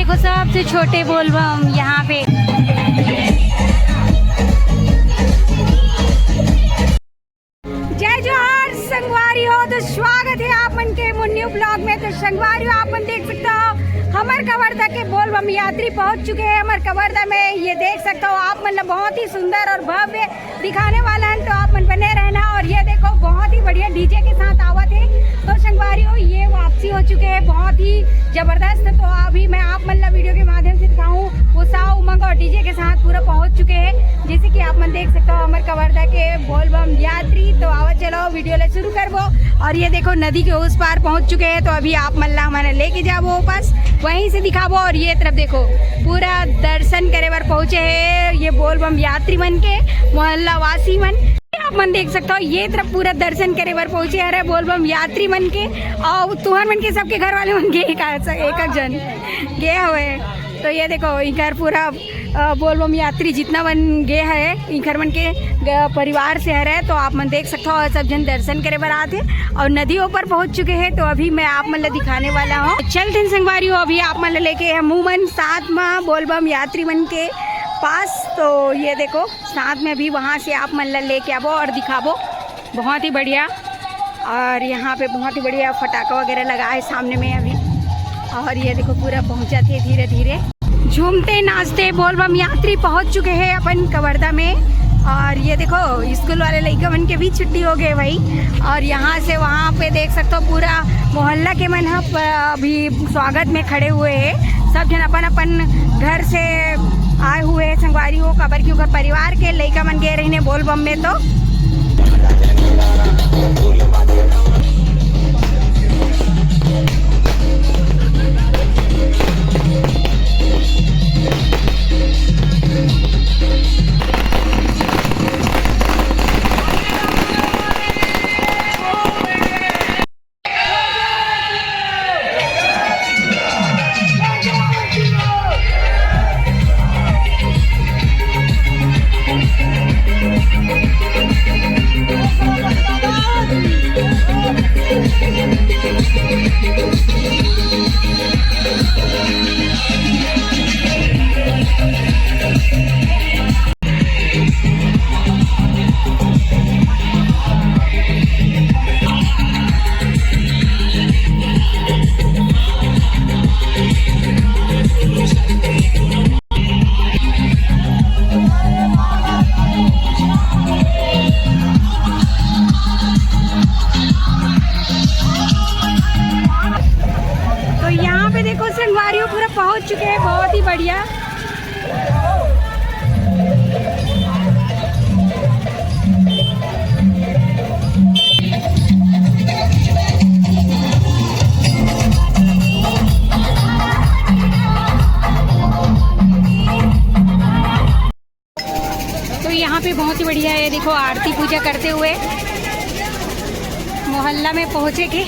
देखो सबसे छोटे बोलबम यहाँ पे। जय जोहार संगवारी हो, तो स्वागत है आप मन के न्यू ब्लॉग में। तो संगवारी हो, आप मन देख सकते हो हमार कवर्धा के बोलबम यात्री पहुंच चुके हैं हमारे कवर्धा में। ये देख सकते हो आप मतलब बहुत ही सुंदर और भव्य दिखाने वाला है, तो आप मन बने रहना। और ये देखो बहुत ही बढ़िया डीजे के साथ आवत है। तो संगवारी हो, ये वापसी हो चुके हैं बहुत ही जबरदस्त। तो अभी मैं आप मतलब वीडियो के माध्यम से दिखाऊं, उत्साह उमंग और डीजे के साथ पूरा पहुंच चुके हैं, जैसे कि आप मन देख सकते हो हमारे कवर्धा के बोलबम यात्री। तो आओ चलो वीडियो ले शुरू करबो। और ये देखो नदी के उस पार पहुंच चुके हैं, तो अभी आप मल्ला मैंने लेके जाबो बस वहीं से दिखाबो। और ये तरफ देखो पूरा दर्शन करे बार पहुंचे है ये बोलबम यात्री मन के मोहल्ला वासी मन। आप मन देख सकते हो ये तरफ पूरा दर्शन करे बार पहुंचे है बोलबम यात्री मन के। और तुहर मन के सबके घर वाले मन के एक जन गए हुए। तो ये देखो इधर पूरा बोलबम यात्री जितना मन गए है इधर मन के परिवार से है। तो आप मन देख सकते हो सब जन दर्शन करे बर आते और नदियों पर पहुंच चुके हैं। तो अभी मैं आप मन दिखाने वाला हूँ। चलते संगवारी हो, अभी आप मन लेके मुमन साथ में बोलबम यात्री मन के पास। तो ये देखो साथ में भी वहाँ से आप मन लेके आवो और दिखाबो, बहुत ही बढ़िया। और यहाँ पे बहुत ही बढ़िया फटाखा वगैरह लगा है सामने में अभी। और ये देखो पूरा पहुँचा थे धीरे धीरे झूमते नाचते बोलबम यात्री पहुँच चुके हैं अपन कवर्धा में। और ये देखो स्कूल वाले लड़का मन के भी छुट्टी हो गए भाई। और यहाँ से वहाँ पे देख सकते हो पूरा मोहल्ला के मन अभी स्वागत में खड़े हुए हैं। सब जन अपन अपन घर से आए हुए हैं संगवारी हो कबर के ऊपर परिवार के लड़का मन गए रही बोलबम में। तो संगवारी हो पूरा पहुंच चुके हैं, बहुत ही बढ़िया। तो यहाँ पे बहुत ही बढ़िया है, देखो आरती पूजा करते हुए मोहल्ला में पहुँचे के।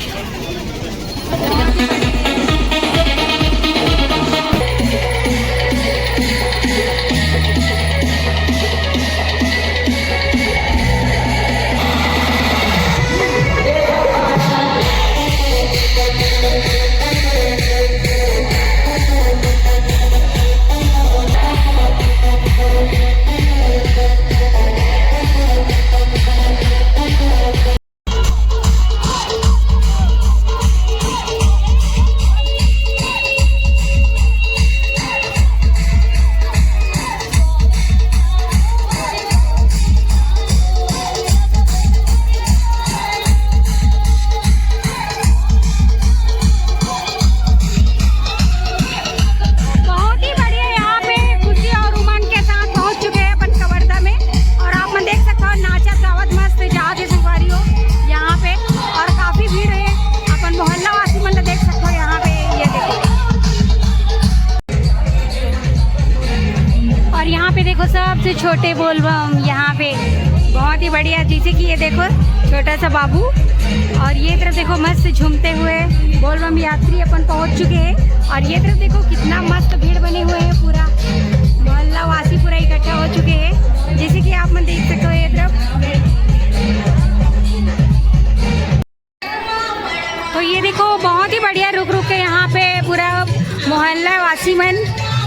सबसे छोटे बोलबम यहाँ पे बहुत ही बढ़िया, जैसे कि ये देखो छोटा सा बाबू। और ये तरफ देखो मस्त झूमते हुए बोलबम यात्री अपन पहुँच चुके हैं। और ये तरफ देखो कितना मस्त भीड़ बने हुए हैं, पूरा मोहल्ला वासी पूरा इकट्ठा हो चुके हैं, जैसे कि आप मन देख सकते हो। ये तरफ तो ये देखो बहुत ही बढ़िया रुक रुक के यहाँ पे पूरा मोहल्ला मोहल्ला वासी मन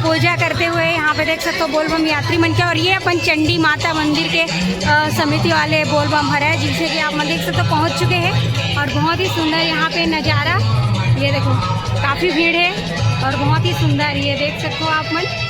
पूजा करते हुए यहाँ पे देख सकते हो बोलबम यात्री मन के। और ये अपन चंडी माता मंदिर के समिति वाले बोलबम हर है, जिनसे कि आप देख सकते हो पहुँच चुके हैं। और बहुत ही सुंदर यहाँ पे नज़ारा, ये देखो काफ़ी भीड़ है और बहुत ही सुंदर ये देख सकते हो आप मन।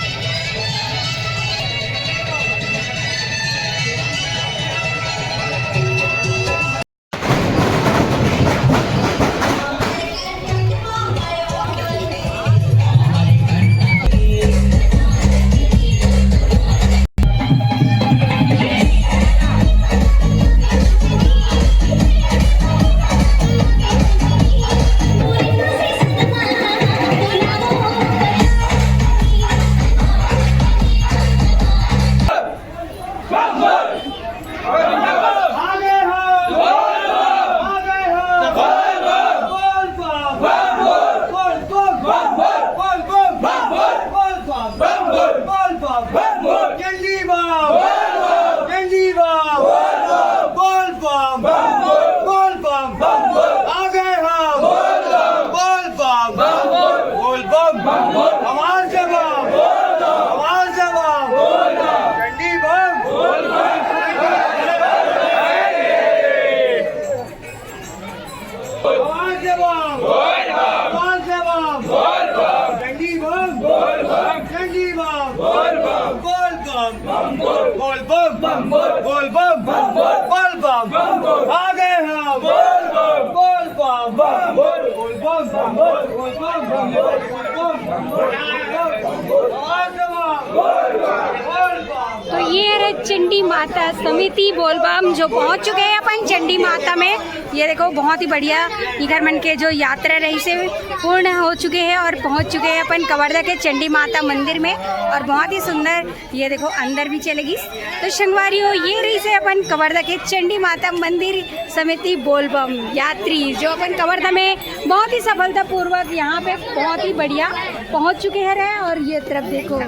तो ये है चंडी माता समिति बोलबम जो पहुंच चुके हैं अपन चंडी माता में। ये देखो बहुत ही बढ़िया इधर मन के जो यात्रा रही से पूर्ण हो चुके हैं और पहुंच चुके हैं अपन कवर्धा के चंडी माता मंदिर में। और बहुत ही सुंदर ये देखो अंदर भी चलेगी। तो संगवारियों ये रही से अपन कवर्धा के चंडी माता मंदिर समिति बोलबम यात्री जो अपन कवर्धा में बहुत ही सफलतापूर्वक यहाँ पे बहुत ही बढ़िया पहुँच चुके हैं। और ये तरफ देखो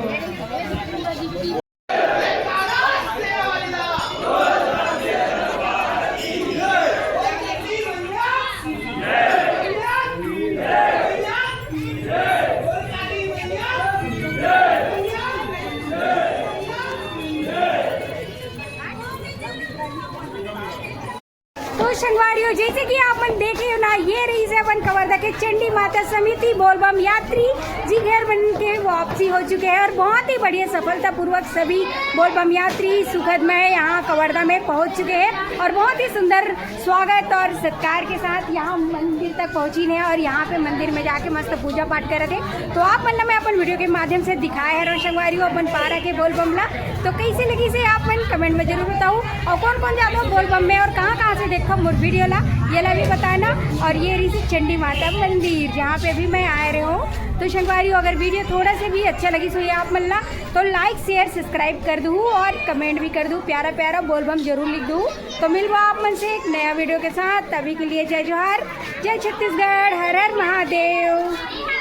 संगवारियों जैसे कि आप मन देखे हो ना, ये रही से अपन कवर्धा के चंडी माता समिति बोलबम यात्री जी घर बन के वापसी हो चुके हैं। और बहुत ही बढ़िया सफलतापूर्वक सभी बोलबम यात्री सुखदमय यहाँ कवर्धा में पहुँच चुके हैं। और बहुत ही सुंदर स्वागत और सत्कार के साथ यहाँ मंदिर तक पहुँची है। और यहाँ पे मंदिर में जाके मस्त पूजा पाठ कर रहे थे। तो आप मन मैं अपन वीडियो के माध्यम से दिखाया है संगवारियों अपन पारा के बोलबम ला। तो कैसे लगी से आप मन कमेंट में जरूर बताओ। और कौन कौन जाता हो बोलबम में और कहाँ से देखो मोर वीडियो ला ये ला भी बताना। और ये रही चंडी माता मंदिर जहाँ पे भी मैं आ रहे हूँ। तो संगवारियों अगर वीडियो थोड़ा से भी अच्छा लगी सो ये आप मल्ला तो लाइक शेयर सब्सक्राइब कर दूँ और कमेंट भी कर दूँ, प्यारा प्यारा बोलबम जरूर लिख दूँ। तो मिलवा आप मन से एक नया वीडियो के साथ। तभी के लिए जय जोहार, जय छत्तीसगढ़, हर हर महादेव।